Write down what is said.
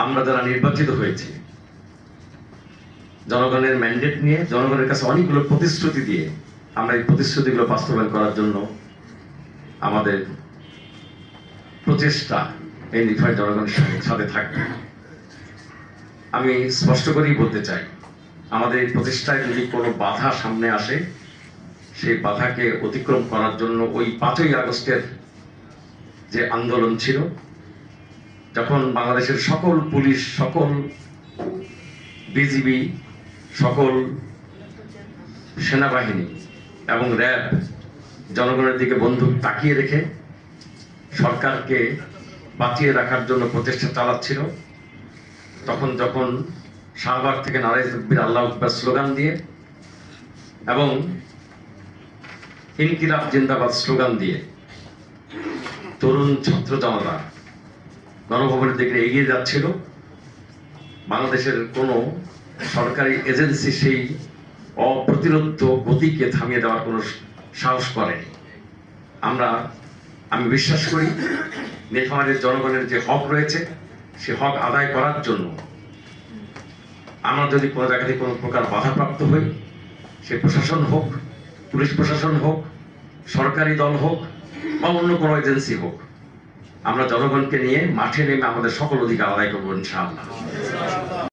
আমরা যারা নির্বাচিত হয়েছি জনগণের ম্যান্ডেট নিয়ে, জনগণের কাছে অনেকগুলো প্রতিশ্রুতি দিয়ে আমরা এই প্রতিশ্রুতিগুলো বাস্তবায়ন করার জন্য আমাদের প্রচেষ্টা এই নির্ভয় জনগণের সাথে থাকবে। আমি স্পষ্ট করেই বলতে চাই, আমাদের এই প্রচেষ্টায় যদি কোনো বাধা সামনে আসে, সেই বাধাকে অতিক্রম করার জন্য ওই 5ই আগস্টের যে আন্দোলন ছিল, যখন বাংলাদেশের সকল পুলিশ, সকল বিজিবি, সকল সেনাবাহিনী এবং র্যাব জনগণের দিকে বন্দুক তাকিয়ে রেখে সরকারকে বাঁচিয়ে রাখার জন্য প্রচেষ্টা চালাচ্ছিল, যখন শাহবাগ থেকে নারায়ে তাকবীর আল্লাহু আকবার স্লোগান দিয়ে এবং ইনকিলাব জিন্দাবাদ স্লোগান দিয়ে তরুণ ছাত্র জনতা গণভবনের দিকে এগিয়ে যাচ্ছিল, বাংলাদেশের কোনো সরকারি এজেন্সি সেই অপ্রতিরোধ্য গতিকে থামিয়ে দেওয়ার কোনো সাহস করেনি। আমি বিশ্বাস করি নীলফামারীর জনগণের যে হক রয়েছে, সে হক আদায় করার জন্য আমরা যদি কোনো জায়গাতে কোনো প্রকার বাধাপ্রাপ্ত হই, সে প্রশাসন হোক, পুলিশ প্রশাসন হোক, সরকারি দল হোক বা অন্য কোনো এজেন্সি হোক, আমরা জনগণকে নিয়ে মাঠে নেমে আমাদের সকল অধিকার আদায় করবো ইনশাআল্লাহ।